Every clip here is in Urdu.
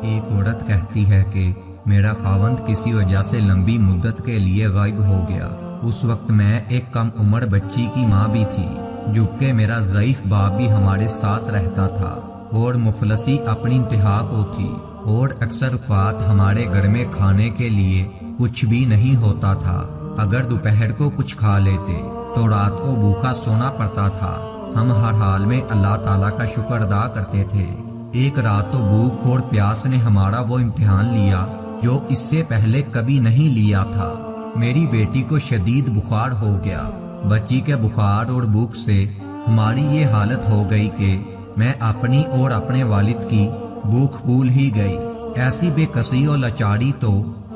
ایک عورت کہتی ہے کہ میرا خاوند کسی وجہ سے لمبی مدت کے لیے غائب ہو گیا۔ اس وقت میں ایک کم عمر بچی کی ماں بھی تھی، جبکہ میرا ضعیف باپ بھی ہمارے ساتھ رہتا تھا اور مفلسی اپنی انتہا کو تھی، اور اکثر اوقات ہمارے گھر میں کھانے کے لیے کچھ بھی نہیں ہوتا تھا۔ اگر دوپہر کو کچھ کھا لیتے تو رات کو بھوکا سونا پڑتا تھا۔ ہم ہر حال میں اللہ تعالیٰ کا شکر ادا کرتے تھے۔ ایک رات تو بھوک اور پیاس نے ہمارا وہ امتحان لیا جو اس سے پہلے کبھی نہیں لیا تھا۔ میری بیٹی کو شدید بخار ہو گیا۔ بچی کے بخار اور بھوک سے ہماری یہ حالت ہو گئی کہ میں اپنی اور اپنے والد کی بھوک بھول ہی گئی۔ ایسی بے کسی اور لاچاری تو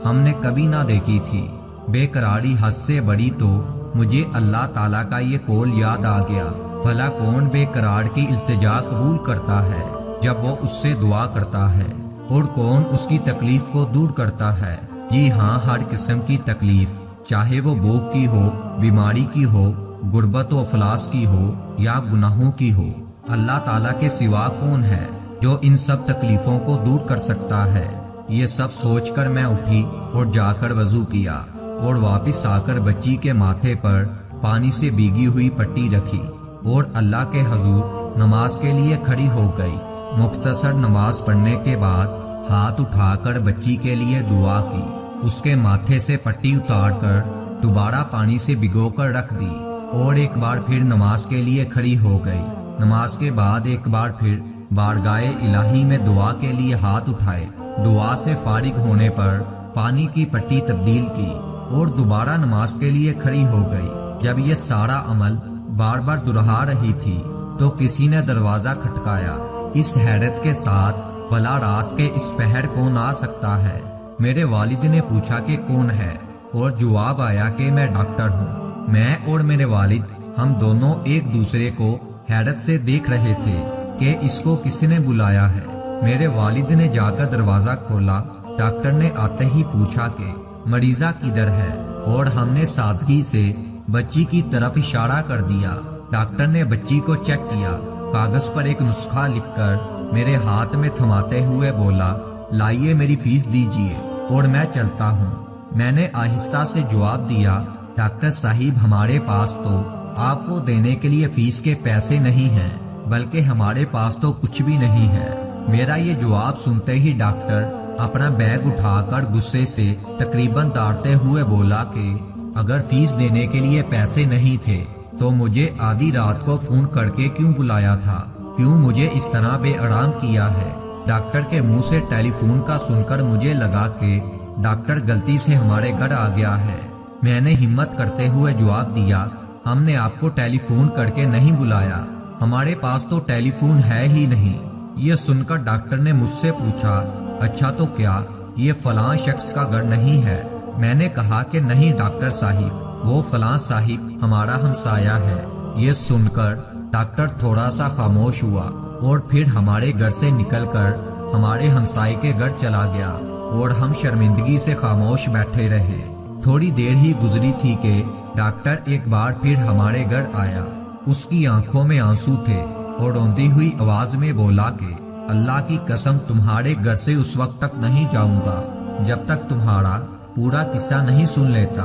ہم نے کبھی نہ دیکھی تھی۔ بے قراری حد سے بڑی تو مجھے اللہ تعالیٰ کا یہ قول یاد آ گیا، بھلا کون بے قرار کی التجا قبول کرتا ہے جب وہ اس سے دعا کرتا ہے، اور کون اس کی تکلیف کو دور کرتا ہے۔ جی ہاں، ہر قسم کی تکلیف، چاہے وہ بھوک کی ہو، بیماری کی ہو، غربت و افلاس کی ہو یا گناہوں کی ہو، اللہ تعالیٰ کے سوا کون ہے جو ان سب تکلیفوں کو دور کر سکتا ہے۔ یہ سب سوچ کر میں اٹھی اور جا کر وضو کیا اور واپس آ کر بچی کے ماتھے پر پانی سے بھیگی ہوئی پٹی رکھی اور اللہ کے حضور نماز کے لیے کھڑی ہو گئی۔ مختصر نماز پڑھنے کے بعد ہاتھ اٹھا کر بچی کے لیے دعا کی، اس کے ماتھے سے پٹی اتار کر دوبارہ پانی سے بھگو کر رکھ دی اور ایک بار پھر نماز کے لیے کھڑی ہو گئی۔ نماز کے بعد ایک بار پھر بارگاہ الہی میں دعا کے لیے ہاتھ اٹھائے۔ دعا سے فارغ ہونے پر پانی کی پٹی تبدیل کی اور دوبارہ نماز کے لیے کھڑی ہو گئی۔ جب یہ سارا عمل بار بار دہرا رہی تھی تو کسی نے دروازہ کھٹکایا۔ اس حیرت کے ساتھ، بھلا رات کے اس پہر کون آ سکتا ہے؟ میرے والد نے پوچھا کہ کون ہے، اور جواب آیا کہ میں ڈاکٹر ہوں۔ میں اور میرے والد ہم دونوں ایک دوسرے کو حیرت سے دیکھ رہے تھے کہ اس کو کس نے بلایا ہے۔ میرے والد نے جا کر دروازہ کھولا۔ ڈاکٹر نے آتے ہی پوچھا کہ مریضہ کدھر ہے، اور ہم نے سادگی سے بچی کی طرف اشارہ کر دیا۔ ڈاکٹر نے بچی کو چیک کیا، کاغذ پر ایک نسخہ لکھ کر میرے ہاتھ میں تھماتے ہوئے بولا، لائیے میری فیس دیجیے اور میں چلتا ہوں۔ میں نے آہستہ سے جواب دیا، ڈاکٹر صاحب، ہمارے پاس تو آپ کو دینے کے لیے فیس کے پیسے نہیں ہیں، بلکہ ہمارے پاس تو کچھ بھی نہیں ہے۔ میرا یہ جواب سنتے ہی ڈاکٹر اپنا بیگ اٹھا کر غصے سے تقریباً داڑتے ہوئے بولا کہ اگر فیس دینے کے لیے پیسے نہیں تھے تو مجھے آدھی رات کو فون کر کے کیوں بلایا تھا؟ کیوں مجھے اس طرح بے آرام کیا ہے؟ ڈاکٹر کے منہ سے ٹیلی فون کا سن کر مجھے لگا کہ ڈاکٹر غلطی سے ہمارے گھر آ گیا ہے۔ میں نے ہمت کرتے ہوئے جواب دیا، ہم نے آپ کو ٹیلی فون کر کے نہیں بلایا، ہمارے پاس تو ٹیلی فون ہے ہی نہیں۔ یہ سن کر ڈاکٹر نے مجھ سے پوچھا، اچھا تو کیا یہ فلاں شخص کا گھر نہیں ہے؟ میں نے کہا کہ نہیں ڈاکٹر صاحب، وہ فلاں صاحب ہمارا ہمسایہ ہے۔ یہ سن کر ڈاکٹر تھوڑا سا خاموش ہوا اور پھر ہمارے گھر سے نکل کر ہمارے ہمسائے کے گھر چلا گیا اور ہم شرمندگی سے خاموش بیٹھے رہے۔ تھوڑی دیر ہی گزری تھی کہ ڈاکٹر ایک بار پھر ہمارے گھر آیا۔ اس کی آنکھوں میں آنسو تھے اور روندی ہوئی آواز میں بولا کہ اللہ کی قسم تمہارے گھر سے اس وقت تک نہیں جاؤں گا جب تک تمہارا پورا قصہ نہیں سن لیتا۔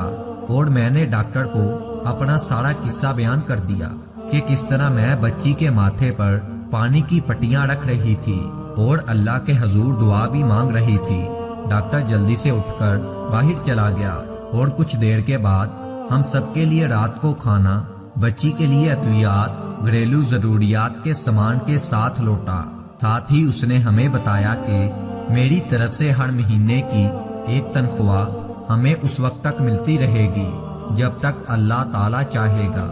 اور میں نے ڈاکٹر کو اپنا سارا قصہ بیان کر دیا کہ کس طرح میں بچی کے ماتھے پر پانی کی پٹیاں رکھ رہی تھی اور اللہ کے حضور دعا بھی مانگ رہی تھی۔ ڈاکٹر جلدی سے اٹھ کر باہر چلا گیا اور کچھ دیر کے بعد ہم سب کے لیے رات کو کھانا، بچی کے لیے ادویات، گھریلو ضروریات کے سامان کے ساتھ لوٹا۔ ساتھ ہی اس نے ہمیں بتایا کہ میری طرف سے ہر مہینے کی ایک تنخواہ ہمیں اس وقت تک ملتی رہے گی جب تک اللہ تعالیٰ چاہے گا۔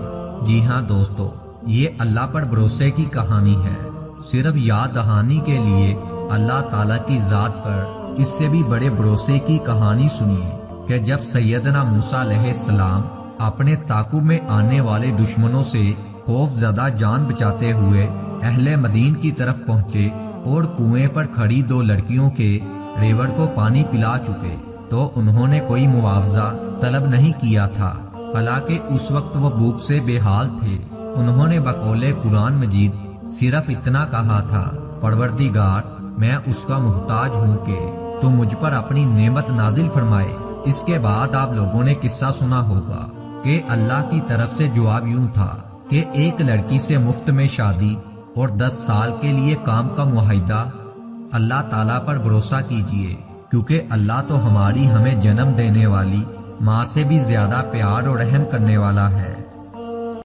جی ہاں دوستو، یہ اللہ پر بھروسے کی کہانی ہے۔ صرف یاد دہانی کے لیے اللہ تعالیٰ کی ذات پر اس سے بھی بڑے بھروسے کی کہانی سنیے کہ جب سیدنا موسیٰ علیہ السلام اپنے تعاقب میں آنے والے دشمنوں سے خوف زدہ جان بچاتے ہوئے اہل مدین کی طرف پہنچے اور کنویں پر کھڑی دو لڑکیوں کے ریوڑ کو پانی پلا چکے تو انہوں نے کوئی معاوضہ طلب نہیں کیا تھا، حالانکہ اس وقت وہ بھوک سے بے حال تھے۔ انہوں نے بقول قرآن مجید صرف اتنا کہا تھا، پروردگار میں اس کا محتاج ہوں کہ تو مجھ پر اپنی نعمت نازل فرمائے۔ اس کے بعد آپ لوگوں نے قصہ سنا ہوگا کہ اللہ کی طرف سے جواب یوں تھا کہ ایک لڑکی سے مفت میں شادی اور 10 سال کے لیے کام کا معاہدہ۔ اللہ تعالیٰ پر بھروسہ کیجئے، کیونکہ اللہ تو ہماری ہمیں جنم دینے والی ماں سے بھی زیادہ پیار اور رحم کرنے والا ہے۔